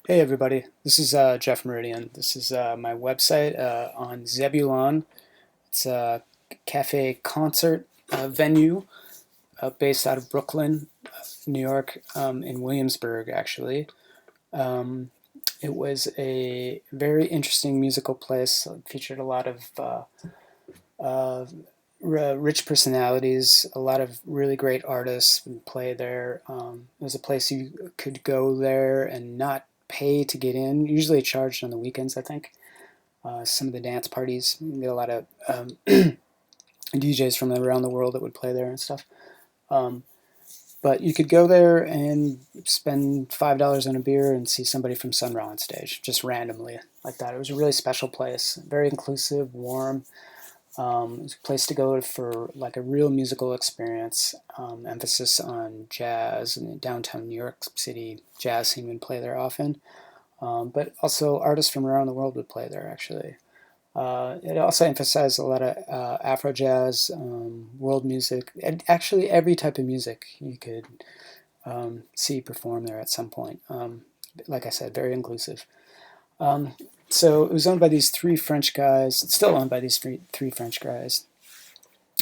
Hey everybody, this is Jeff Mooridian. This is my website on Zebulon. It's a cafe concert venue based out of Brooklyn, New York, in Williamsburg actually. Um, it was a very interesting musical place. It featured a lot of uh, rich personalities, a lot of really great artists would play there. It was a place you could go there and not pay to get in. Usually charged on the weekends, I think. Some of the dance parties, you get a lot of DJs from around the world that would play there and stuff. Um, but you could go there and spend $5 on a beer and see somebody from Sun Ra on stage, just randomly like that. It was a really special place, very inclusive, warm. It was a place to go for like a real musical experience. Emphasis on jazz, and downtown New York City jazz scene would play there often. But also artists from around the world would play there actually. It also emphasized a lot of Afro jazz, world music, and actually every type of music you could see perform there at some point. Like I said, very inclusive. Um, so it was owned by these three French guys. It's still owned by these three French guys,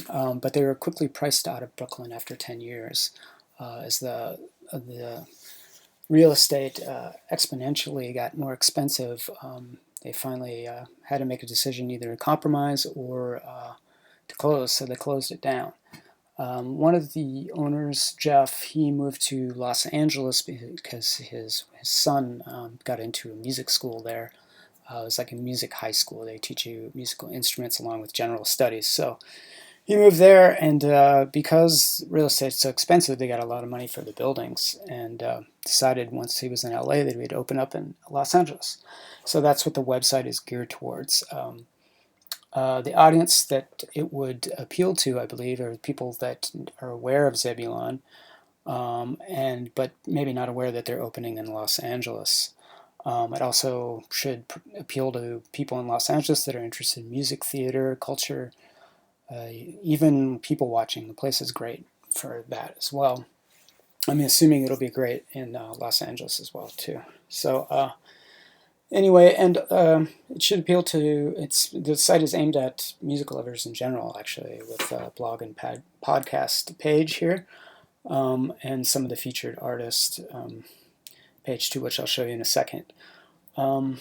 but they were quickly priced out of Brooklyn after 10 years as the real estate exponentially got more expensive. They finally had to make a decision either to compromise or to close, so they closed it down. One of the owners, Jeff, he moved to Los Angeles because his son got into a music school there. It was like a music high school. They teach you musical instruments along with general studies. So he moved there, and because real estate's so expensive, they got a lot of money for the buildings, and decided once he was in LA that he'd open up in Los Angeles. So that's what the website is geared towards. The audience that it would appeal to, I believe, are people that are aware of Zebulon, and but maybe not aware that they're opening in Los Angeles. It also should appeal to people in Los Angeles that are interested in music, theater, culture, even people watching. The place is great for that as well. I'm assuming it'll be great in Los Angeles as well too. So anyway, and it should appeal to the site is aimed at music lovers in general, actually, with a blog and podcast page here, and some of the featured artists page too, which I'll show you in a second. Um,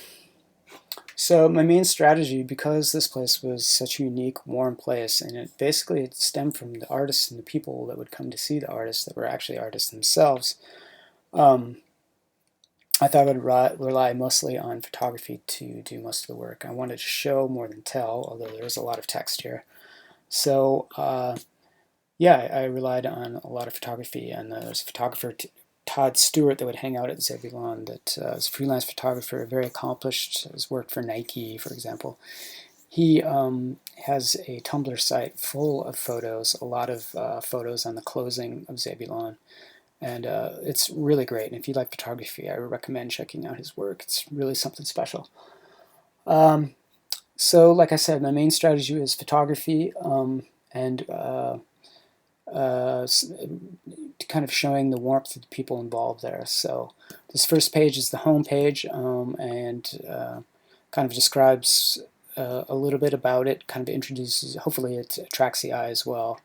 So my main strategy, because this place was such a unique, warm place, and it stemmed from the artists and the people that would come to see the artists that were actually artists themselves. Um, I thought I would rely mostly on photography to do most of the work. I wanted to show more than tell, although there's a lot of text here. So yeah, I relied on a lot of photography, and there's a photographer, Todd Stewart, that would hang out at Zebulon, that is a freelance photographer, very accomplished, has worked for Nike, for example. He has a Tumblr site full of photos, a lot of photos on the closing of Zebulon, and it's really great. And if you like photography, I would recommend checking out his work. It's really something special. Um, so, like I said, my main strategy is photography, and uh, kind of showing the warmth of the people involved there. So this first page is the home page, and kind of describes a little bit about it, kind of introduces, hopefully it attracts the eye as well.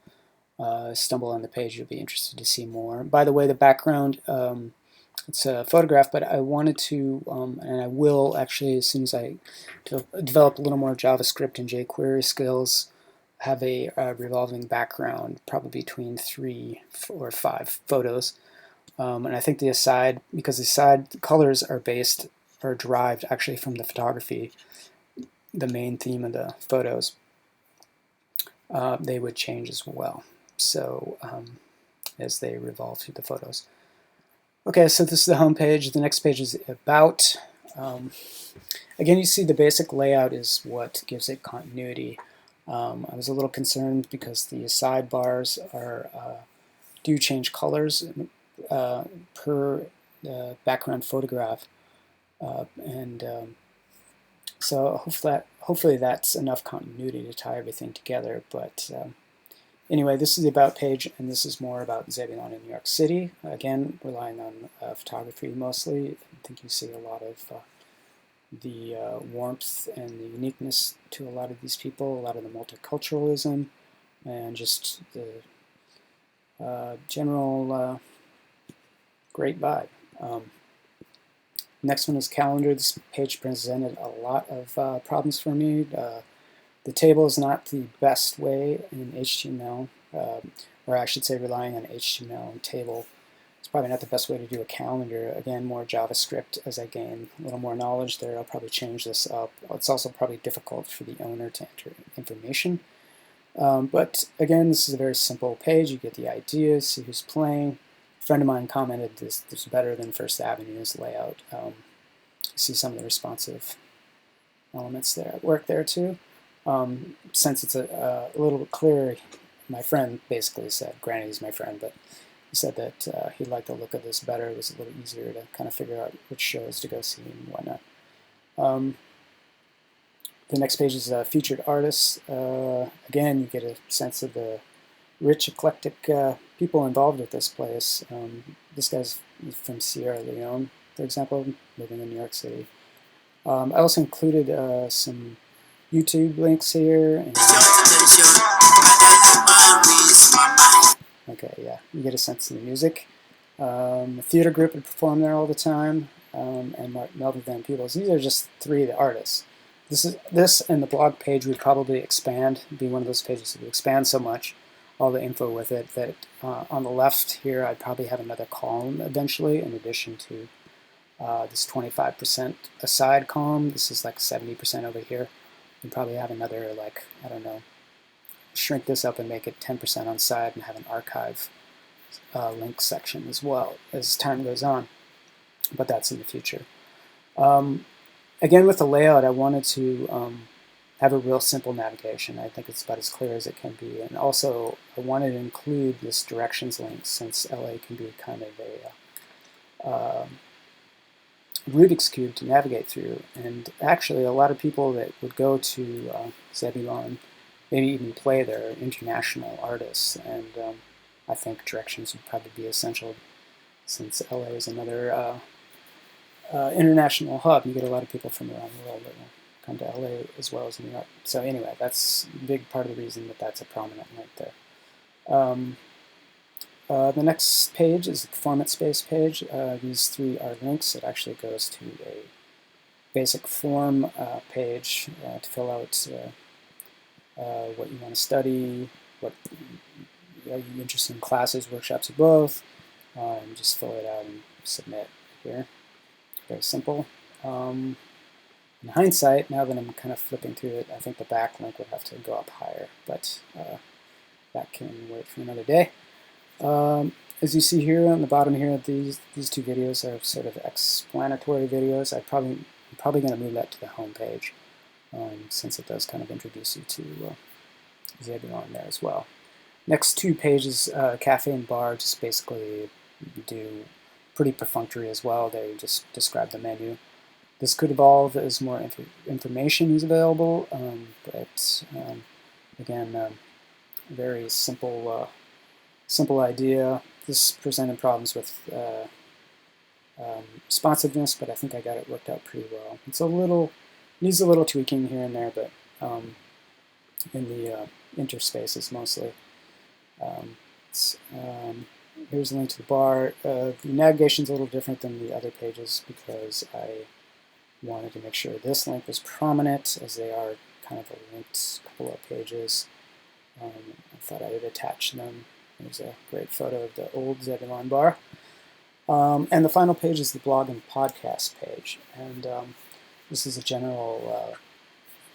Stumble on the page, you'll be interested to see more. By the way, the background, it's a photograph, but I wanted to, and I will actually, as soon as I develop a little more JavaScript and jQuery skills, have a revolving background, probably between 3 or 5 photos. And I think because the side colors are derived actually from the photography, the main theme of the photos, they would change as well. So as they revolve through the photos. Okay, so this is the home page. The next page is about. Again, you see the basic layout is what gives it continuity. I was a little concerned because the sidebars do change colors per background photograph, and so hopefully that's enough continuity to tie everything together. But Anyway, this is the About page, and this is more about Zebulon in New York City. Again, relying on photography mostly. I think you see a lot of the warmth and the uniqueness to a lot of these people, a lot of the multiculturalism, and just the general great vibe. Next one is calendar. This page presented a lot of problems for me. The table is not the best way in HTML, or I should say relying on HTML and table. It's probably not the best way to do a calendar. Again, more JavaScript. As I gain a little more knowledge there, I'll probably change this up. It's also probably difficult for the owner to enter information. But again, this is a very simple page. You get the idea, see who's playing. A friend of mine commented this is better than First Avenue's layout. You see some of the responsive elements there at work there too. Since it's a little bit clearer, my friend basically said, granted he's my friend, but he said that he liked the look of this better. It was a little easier to kind of figure out which shows to go see and whatnot. The next page is featured artists. Again, you get a sense of the rich, eclectic people involved with this place. This guy's from Sierra Leone, for example, living in New York City. I also included some YouTube links here. And okay, yeah, you get a sense of the music. The theater group would perform there all the time, and Melvin Van Peebles. These are just three of the artists. This and the blog page would probably expand, be one of those pages that would expand so much, all the info with it, that on the left here I'd probably have another column eventually, in addition to this 25% aside column. This is like 70% over here. You'd probably have another, like, I don't know, shrink this up and make it 10% on side and have an archive link section as well as time goes on. But that's in the future. Again, with the layout, I wanted to have a real simple navigation. I think it's about as clear as it can be. And also, I wanted to include this directions link, since LA can be kind of a Rubik's Cube to navigate through. And actually, a lot of people that would go to Zebulon, maybe even play there, are international artists. And I think directions would probably be essential, since LA is another international hub. You get a lot of people from around the world that will come to LA as well as New York. So anyway, that's a big part of the reason that that's a prominent link there. The next page is the performance space page. These three are links. It actually goes to a basic form page to fill out what you want to study, what are you interested in, classes, workshops, or both. Just fill it out and submit here. Very simple. In hindsight, now that I'm kind of flipping through it, I think the backlink would have to go up higher, but that can wait for another day. As you see here on the bottom here, these two videos are sort of explanatory videos. I'm probably going to move that to the home page, since it does kind of introduce you to Zebulon there as well. Next two pages, cafe and bar, just basically do pretty perfunctory as well. They just describe the menu. This could evolve as more information is available, but again, very simple idea. This presented problems with responsiveness, but I think I got it worked out pretty well. It's needs a little tweaking here and there, but in the interspaces mostly. Here's a link to the bar. The navigation's a little different than the other pages because I wanted to make sure this link was prominent, as they are kind of a linked couple of pages. I thought I would attach them. There's a great photo of the old Zebulon bar. And the final page is the blog and podcast page. And this is a general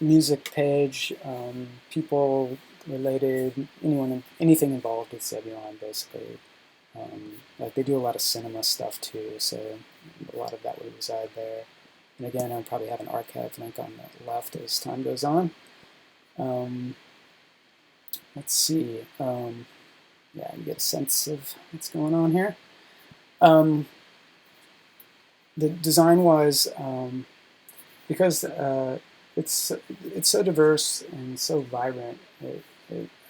music page, people related, anything involved with Zebulon, basically. Like they do a lot of cinema stuff too, so a lot of that would reside there. And again, I'll probably have an archive link on the left as time goes on. Let's see. Yeah, you get a sense of what's going on here. The design-wise, because it's so diverse and so vibrant,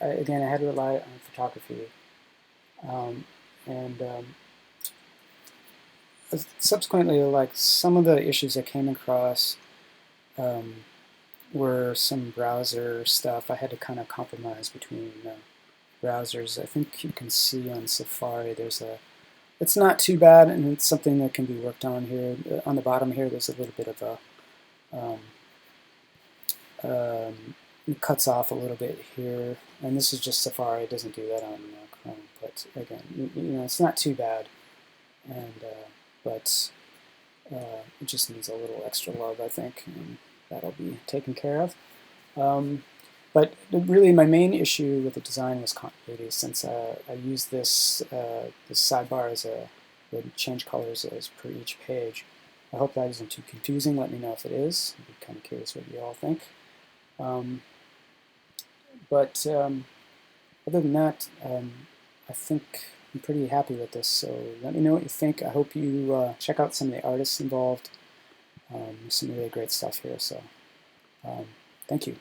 again, I had to rely on photography. And subsequently, like some of the issues I came across were some browser stuff. I had to kind of compromise between browsers. I think you can see on Safari there's a, it's not too bad, and it's something that can be worked on here. On the bottom here, there's a little bit of a, it cuts off a little bit here, and this is just Safari. It doesn't do that on Chrome, but again, you know, it's not too bad, and but it just needs a little extra love, I think, and that'll be taken care of. But really, my main issue with the design was continuity, since I use this this sidebar as a would change colors as per each page. I hope that isn't too confusing. Let me know if it is. I'd be kind of curious what you all think. But other than that, I think I'm pretty happy with this. So let me know what you think. I hope you check out some of the artists involved. Some really great stuff here. So thank you.